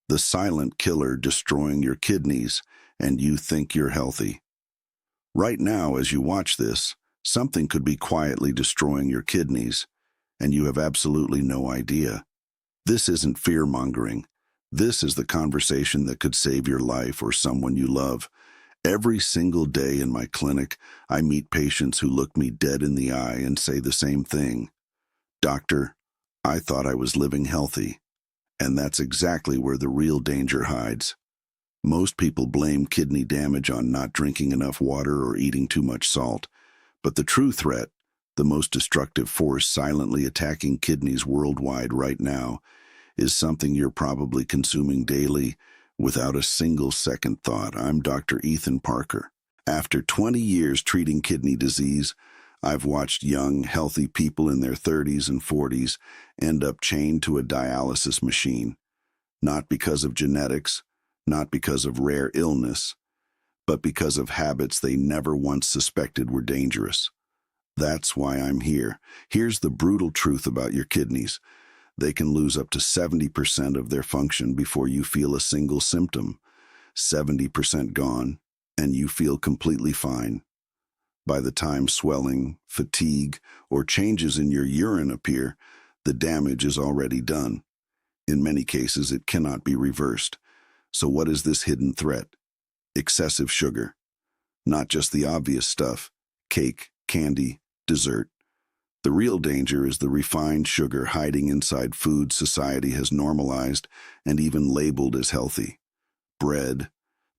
the silent killer destroying your kidneys, and you think you're healthy. Right now, as you watch this, something could be quietly destroying your kidneys, and you have absolutely no idea. This isn't fear-mongering. This is the conversation that could save your life or someone you love. Every single day in my clinic, I meet patients who look me dead in the eye and say the same thing. "Doctor, I thought I was living healthy." And that's exactly where the real danger hides. Most people blame kidney damage on not drinking enough water or eating too much salt. But the true threat, the most destructive force silently attacking kidneys worldwide right now, is something you're probably consuming daily without a single second thought. I'm Dr. Ethan Parker. After 20 years treating kidney disease, I've watched young, healthy people in their 30s and 40s end up chained to a dialysis machine, not because of genetics, not because of rare illness, but because of habits they never once suspected were dangerous. That's why I'm here. Here's the brutal truth about your kidneys. They can lose up to 70% of their function before you feel a single symptom. 70% gone, and you feel completely fine. By the time swelling, fatigue, or changes in your urine appear, the damage is already done. In many cases, it cannot be reversed. So what is this hidden threat? Excessive sugar. Not just the obvious stuff, cake, candy, dessert. The real danger is the refined sugar hiding inside food society has normalized and even labeled as healthy. Bread,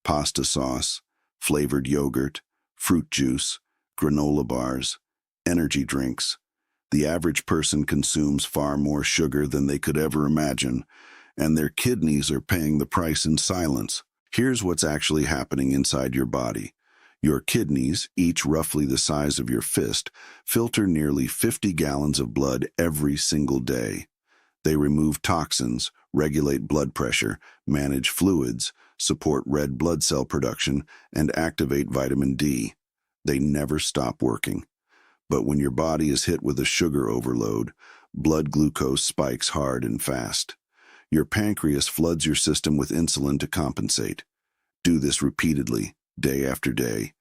pasta sauce, flavored yogurt, fruit juice, granola bars, energy drinks. The average person consumes far more sugar than they could ever imagine, and their kidneys are paying the price in silence. Here's what's actually happening inside your body. Your kidneys, each roughly the size of your fist, filter nearly 50 gallons of blood every single day. They remove toxins, regulate blood pressure, manage fluids, support red blood cell production, and activate vitamin D. They never stop working. But when your body is hit with a sugar overload, blood glucose spikes hard and fast. Your pancreas floods your system with insulin to compensate. Do this repeatedly, day after day,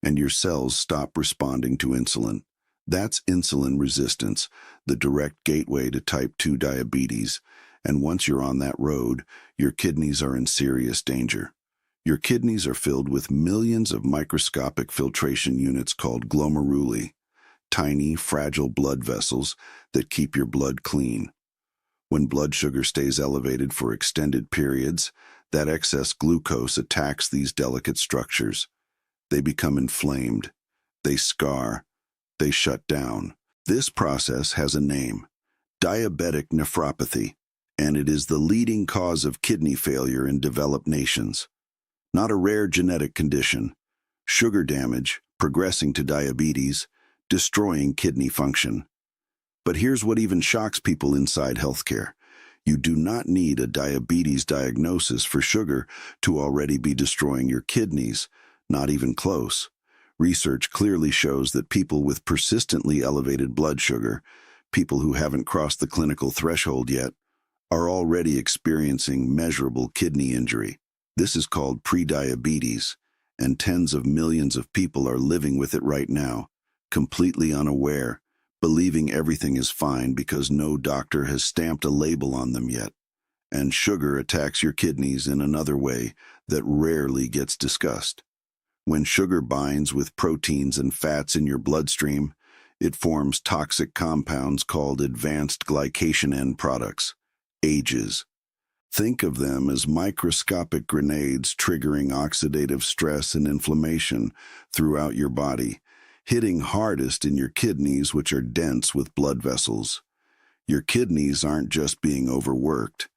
and your cells stop responding to insulin. That's insulin resistance, the direct gateway to type 2 diabetes, and once you're on that road, your kidneys are in serious danger. Your kidneys are filled with millions of microscopic filtration units called glomeruli, tiny, fragile blood vessels that keep your blood clean. When blood sugar stays elevated for extended periods, that excess glucose attacks these delicate structures. They become inflamed, they scar, they shut down. This process has a name, diabetic nephropathy, and it is the leading cause of kidney failure in developed nations. Not a rare genetic condition, sugar damage, progressing to diabetes, destroying kidney function. But here's what even shocks people inside healthcare. You do not need a diabetes diagnosis for sugar to already be destroying your kidneys, not even close. Research clearly shows that people with persistently elevated blood sugar, people who haven't crossed the clinical threshold yet, are already experiencing measurable kidney injury. This is called prediabetes, and tens of millions of people are living with it right now, completely unaware, believing everything is fine because no doctor has stamped a label on them yet. And sugar attacks your kidneys in another way that rarely gets discussed. When sugar binds with proteins and fats in your bloodstream, it forms toxic compounds called advanced glycation end products, AGEs. Think of them as microscopic grenades triggering oxidative stress and inflammation throughout your body, hitting hardest in your kidneys, which are dense with blood vessels. Your kidneys aren't just being overworked,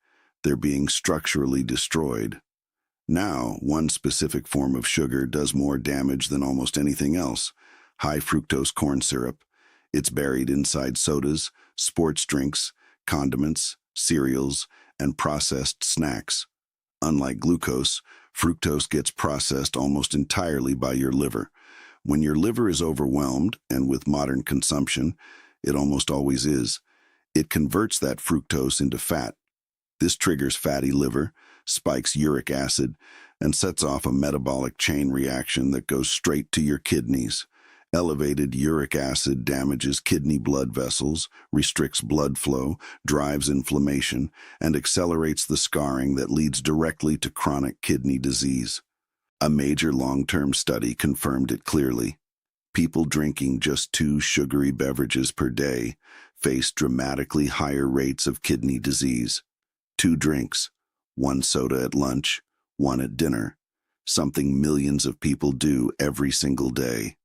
they're being structurally destroyed. Now, one specific form of sugar does more damage than almost anything else, high fructose corn syrup. It's buried inside sodas, sports drinks, condiments, cereals, and processed snacks. Unlike glucose, fructose gets processed almost entirely by your liver. When your liver is overwhelmed, and with modern consumption, it almost always is, it converts that fructose into fat. This triggers fatty liver, spikes uric acid, and sets off a metabolic chain reaction that goes straight to your kidneys. Elevated uric acid damages kidney blood vessels, restricts blood flow, drives inflammation, and accelerates the scarring that leads directly to chronic kidney disease. A major long-term study confirmed it clearly. People drinking just 2 sugary beverages per day face dramatically higher rates of kidney disease. 2 drinks, 1 soda at lunch, 1 at dinner, something millions of people do every single day.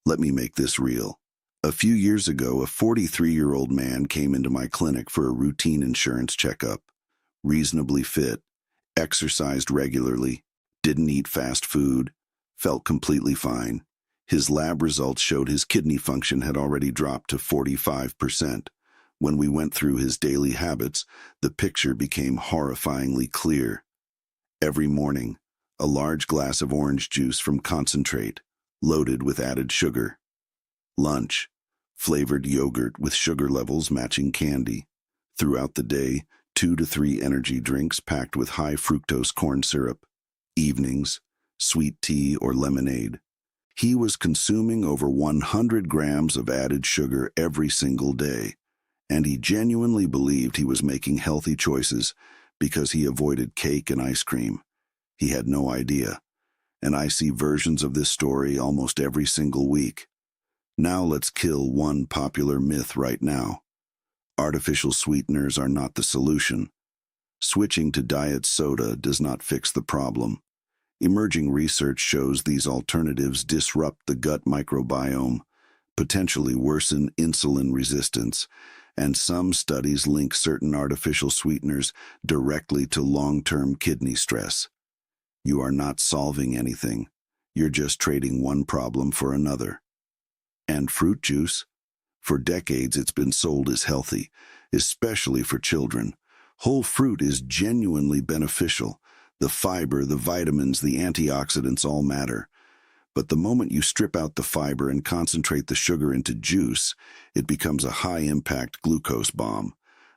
Let me make this real. A few years ago, a 43-year-old man came into my clinic for a routine insurance checkup. Reasonably fit, exercised regularly, didn't eat fast food, felt completely fine. His lab results showed his kidney function had already dropped to 45%. When we went through his daily habits, the picture became horrifyingly clear. Every morning, a large glass of orange juice from concentrate, loaded with added sugar. Lunch, flavored yogurt with sugar levels matching candy. Throughout the day, 2 to 3 energy drinks packed with high fructose corn syrup. Evenings, sweet tea or lemonade. He was consuming over 100 grams of added sugar every single day, and he genuinely believed he was making healthy choices because he avoided cake and ice cream. He had no idea. And I see versions of this story almost every single week. Now let's kill one popular myth right now. Artificial sweeteners are not the solution. Switching to diet soda does not fix the problem. Emerging research shows these alternatives disrupt the gut microbiome, potentially worsen insulin resistance, and some studies link certain artificial sweeteners directly to long-term kidney stress. You are not solving anything. You're just trading one problem for another. And fruit juice? For decades it's been sold as healthy, especially for children. Whole fruit is genuinely beneficial. The fiber, the vitamins, the antioxidants all matter. But the moment you strip out the fiber and concentrate the sugar into juice, it becomes a high-impact glucose bomb.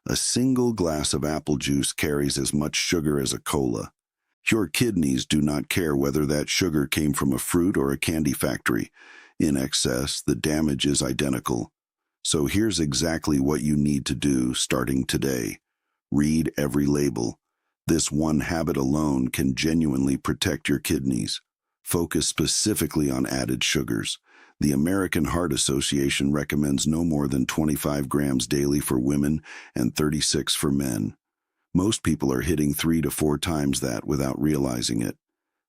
A single glass of apple juice carries as much sugar as a cola. Your kidneys do not care whether that sugar came from a fruit or a candy factory. In excess, the damage is identical. So here's exactly what you need to do starting today. Read every label. This one habit alone can genuinely protect your kidneys. Focus specifically on added sugars. The American Heart Association recommends no more than 25 grams daily for women and 36 for men. Most people are hitting 3 to 4 times that without realizing it.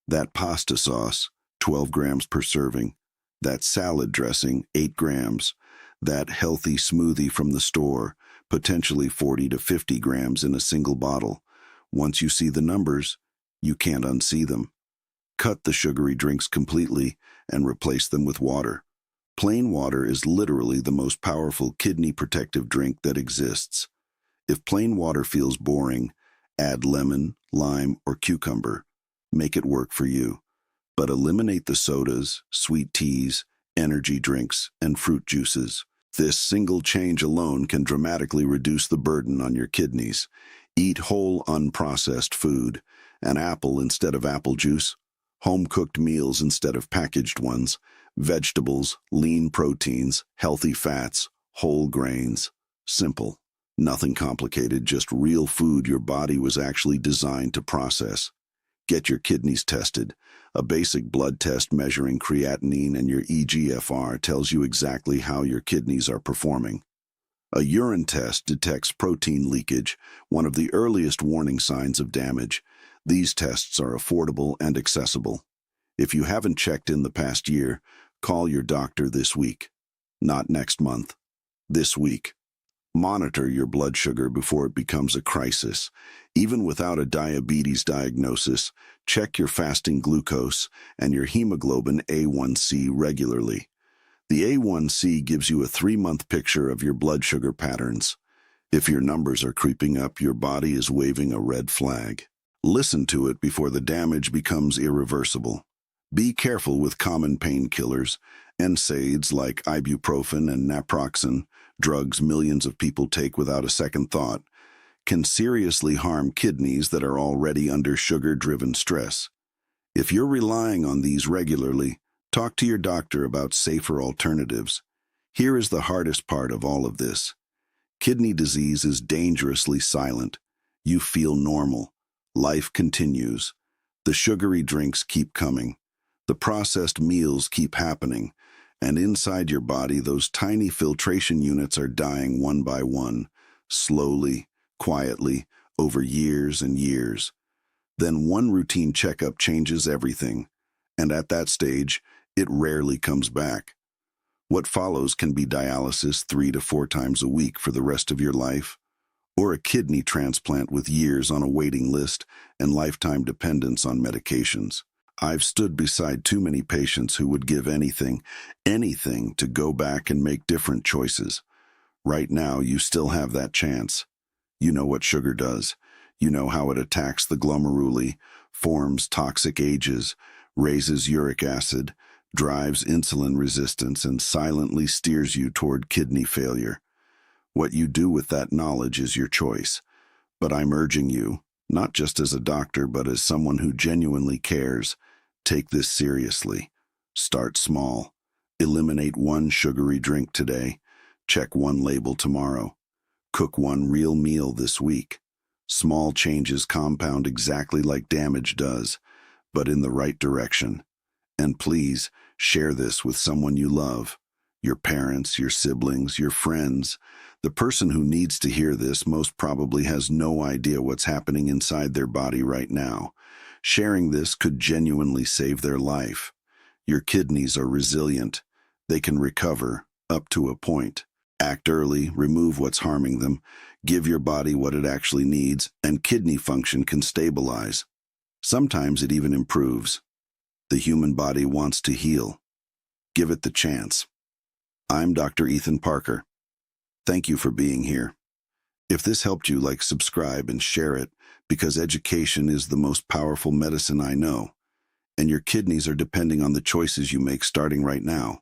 That pasta sauce, 12 grams per serving. That salad dressing, 8 grams. That healthy smoothie from the store, potentially 40 to 50 grams in a single bottle. Once you see the numbers, you can't unsee them. Cut the sugary drinks completely and replace them with water. Plain water is literally the most powerful kidney protective drink that exists. If plain water feels boring, add lemon, lime, or cucumber. Make it work for you. But eliminate the sodas, sweet teas, energy drinks, and fruit juices. This single change alone can dramatically reduce the burden on your kidneys. Eat whole, unprocessed food. An apple instead of apple juice. Home-cooked meals instead of packaged ones. Vegetables, lean proteins, healthy fats, whole grains. Simple. Nothing complicated, just real food your body was actually designed to process. Get your kidneys tested. A basic blood test measuring creatinine and your eGFR tells you exactly how your kidneys are performing. A urine test detects protein leakage, one of the earliest warning signs of damage. These tests are affordable and accessible. If you haven't checked in the past year, call your doctor this week. Not next month. This week. Monitor your blood sugar before it becomes a crisis. Even without a diabetes diagnosis, check your fasting glucose and your hemoglobin A1C regularly. The A1C gives you a 3-month picture of your blood sugar patterns. If your numbers are creeping up, your body is waving a red flag. Listen to it before the damage becomes irreversible. Be careful with common painkillers. NSAIDs like ibuprofen and naproxen, drugs millions of people take without a second thought, can seriously harm kidneys that are already under sugar-driven stress. If you're relying on these regularly, talk to your doctor about safer alternatives. Here is the hardest part of all of this. Kidney disease is dangerously silent. You feel normal. Life continues. The sugary drinks keep coming. The processed meals keep happening. And inside your body, those tiny filtration units are dying one by one, slowly, quietly, over years and years. Then one routine checkup changes everything. And at that stage, it rarely comes back. What follows can be dialysis 3 to 4 times a week for the rest of your life, or a kidney transplant with years on a waiting list and lifetime dependence on medications. I've stood beside too many patients who would give anything to go back and make different choices. Right now, you still have that chance. You know what sugar does. You know how it attacks the glomeruli, forms toxic ages, raises uric acid, drives insulin resistance, and silently steers you toward kidney failure. What you do with that knowledge is your choice. But I'm urging you, not just as a doctor, but as someone who genuinely cares, take this seriously. Start small. Eliminate one sugary drink today. Check one label tomorrow. Cook one real meal this week. Small changes compound exactly like damage does, but in the right direction. And please, share this with someone you love. Your parents, your siblings, your friends. The person who needs to hear this most probably has no idea what's happening inside their body right now. Sharing this could genuinely save their life. Your kidneys are resilient. They can recover, up to a point. Act early, remove what's harming them, give your body what it actually needs, and kidney function can stabilize. Sometimes it even improves. The human body wants to heal. Give it the chance. I'm Dr. Ethan Parker. Thank you for being here. If this helped you, subscribe and share it, because education is the most powerful medicine I know, and your kidneys are depending on the choices you make starting right now.